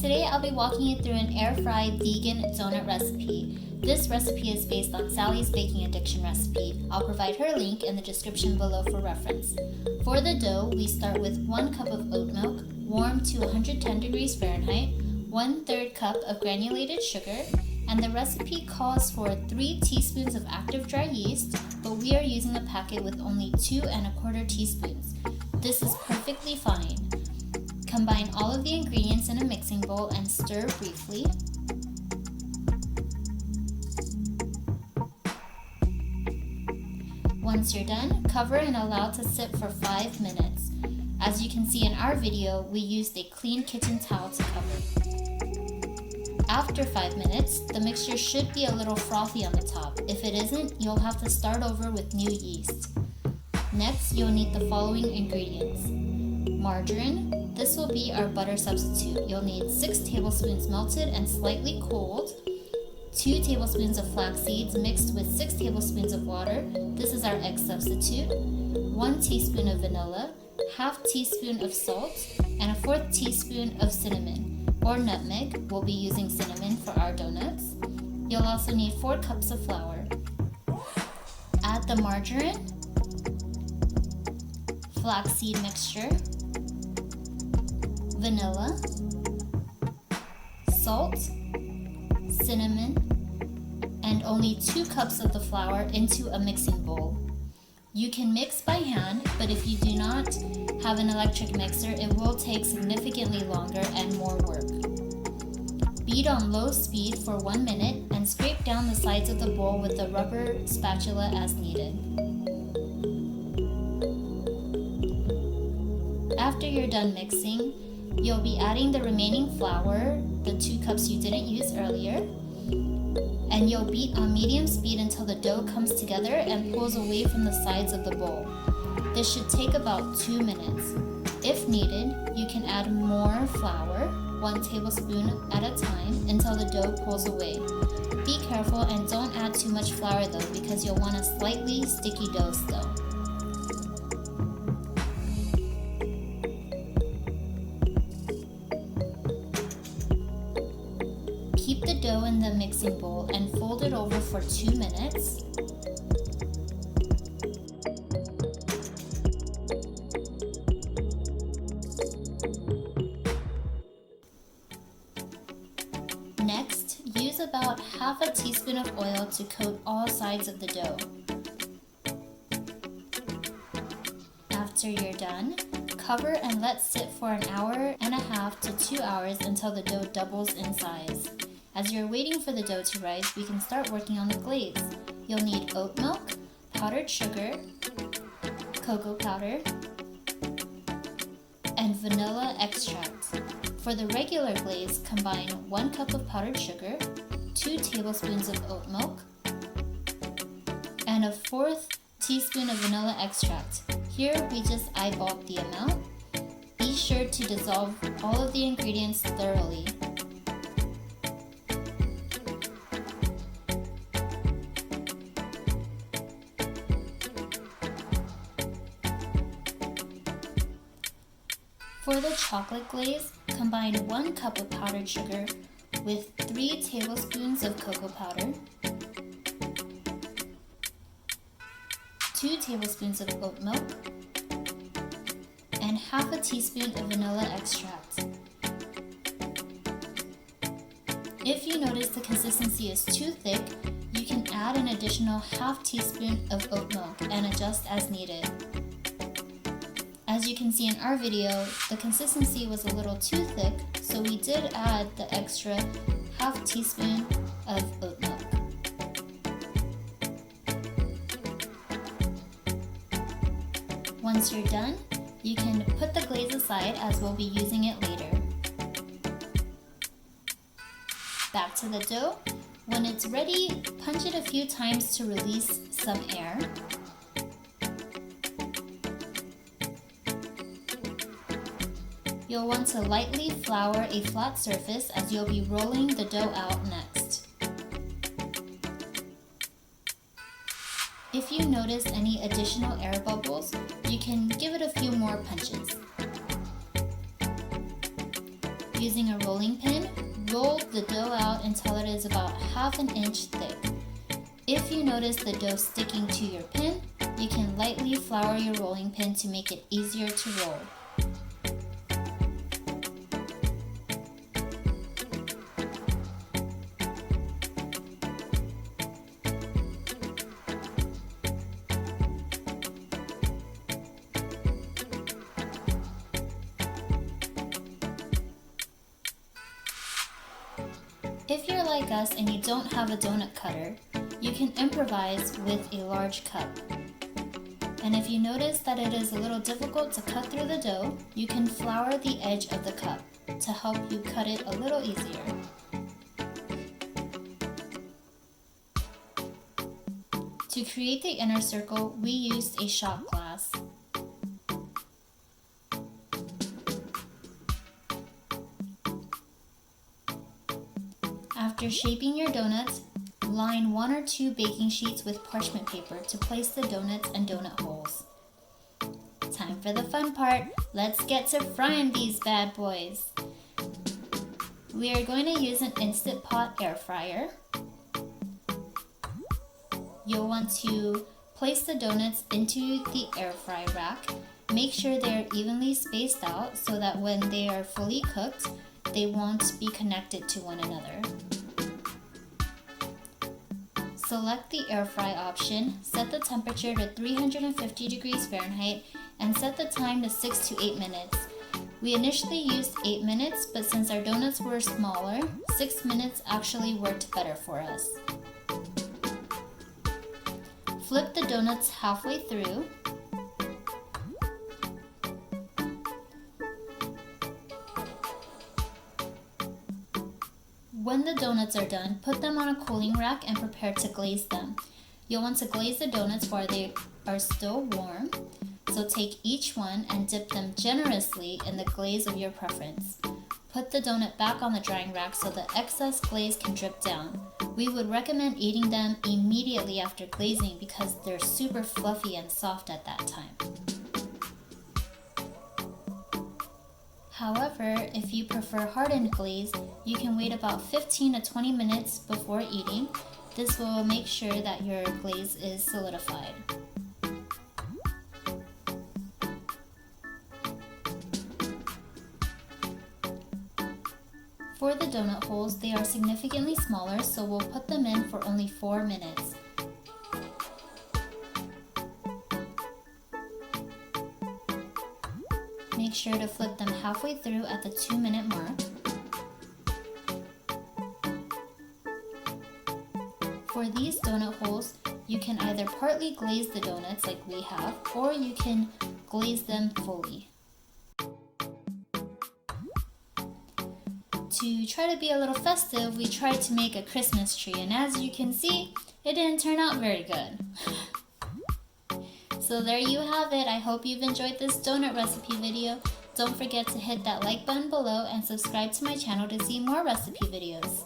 Today I'll be walking you through an air-fried vegan donut recipe. This recipe is based on Sally's baking addiction recipe. I'll provide her link in the description below for reference. For the dough, we start with 1 cup of oat milk, warmed to 110 degrees Fahrenheit, 1/3 cup of granulated sugar, and the recipe calls for 3 teaspoons of active dry yeast, but we are using a packet with only 2 1/4 teaspoons. This is perfectly fine. Combine all of the ingredients in a mixing bowl and stir briefly. Once you're done, cover and allow to sit for 5 minutes. As you can see in our video, we used a clean kitchen towel to cover. After 5 minutes, the mixture should be a little frothy on the top. If it isn't, you'll have to start over with new yeast. Next, you'll need the following ingredients. Margarine. This will be our butter substitute. You'll need 6 tablespoons melted and slightly cooled, 2 tablespoons of flax seeds mixed with 6 tablespoons of water. This is our egg substitute. 1 teaspoon of vanilla, 1/2 teaspoon of salt, and 1/4 teaspoon of cinnamon or nutmeg. We'll be using cinnamon for our donuts. You'll also need 4 cups of flour. Add the margarine, flaxseed mixture, vanilla, salt, cinnamon, and only 2 cups of the flour into a mixing bowl. You can mix by hand, but if you do not have an electric mixer, it will take significantly longer and more work. Beat on low speed for 1 minute and scrape down the sides of the bowl with a rubber spatula as needed. After you're done mixing, you'll be adding the remaining flour, the 2 cups you didn't use earlier, and you'll beat on medium speed until the dough comes together and pulls away from the sides of the bowl. This should take about 2 minutes. If needed, you can add more flour, 1 tablespoon at a time, until the dough pulls away. Be careful and don't add too much flour though, because you'll want a slightly sticky dough still. Keep the dough in the mixing bowl and fold it over for 2 minutes. Next, use about 1/2 teaspoon of oil to coat all sides of the dough. After you're done, cover and let sit for 1.5 to 2 hours until the dough doubles in size. As you're waiting for the dough to rise, we can start working on the glaze. You'll need oat milk, powdered sugar, cocoa powder, and vanilla extract. For the regular glaze, combine 1 cup of powdered sugar, 2 tablespoons of oat milk, and 1/4 teaspoon of vanilla extract. Here we just eyeballed the amount. Be sure to dissolve all of the ingredients thoroughly. For the chocolate glaze, combine 1 cup of powdered sugar with 3 tablespoons of cocoa powder, 2 tablespoons of oat milk, and 1/2 teaspoon of vanilla extract. If you notice the consistency is too thick, you can add an additional 1/2 teaspoon of oat milk and adjust as needed. As you can see in our video, the consistency was a little too thick, so we did add the extra 1/2 teaspoon of oat milk. Once you're done, you can put the glaze aside as we'll be using it later. Back to the dough. When it's ready, punch it a few times to release some air. You'll want to lightly flour a flat surface as you'll be rolling the dough out next. If you notice any additional air bubbles, you can give it a few more punches. Using a rolling pin, roll the dough out until it is about ½ an inch thick. If you notice the dough sticking to your pin, you can lightly flour your rolling pin to make it easier to roll. If you're like us and you don't have a donut cutter, you can improvise with a large cup. And if you notice that it is a little difficult to cut through the dough, you can flour the edge of the cup to help you cut it a little easier. To create the inner circle, we used a shot glass. After shaping your donuts, line 1 or 2 baking sheets with parchment paper to place the donuts and donut holes. Time for the fun part. Let's get to frying these bad boys. We are going to use an Instant Pot air fryer. You'll want to place the donuts into the air fry rack. Make sure they're evenly spaced out so that when they are fully cooked, they won't be connected to one another. Select the air fry option, set the temperature to 350 degrees Fahrenheit, and set the time to 6 to 8 minutes. We initially used 8 minutes, but since our donuts were smaller, 6 minutes actually worked better for us. Flip the donuts halfway through. When the donuts are done, put them on a cooling rack and prepare to glaze them. You'll want to glaze the donuts while they are still warm, so take each one and dip them generously in the glaze of your preference. Put the donut back on the drying rack so the excess glaze can drip down. We would recommend eating them immediately after glazing because they're super fluffy and soft at that time. However, if you prefer hardened glaze, you can wait about 15 to 20 minutes before eating. This will make sure that your glaze is solidified. For the donut holes, they are significantly smaller, so we'll put them in for only 4 minutes. Make sure to flip them halfway through at the 2-minute mark. For these donut holes, you can either partly glaze the donuts like we have, or you can glaze them fully. To try to be a little festive, we tried to make a Christmas tree, and as you can see, it didn't turn out very good. So there you have it. I hope you've enjoyed this donut recipe video. Don't forget to hit that like button below and subscribe to my channel to see more recipe videos.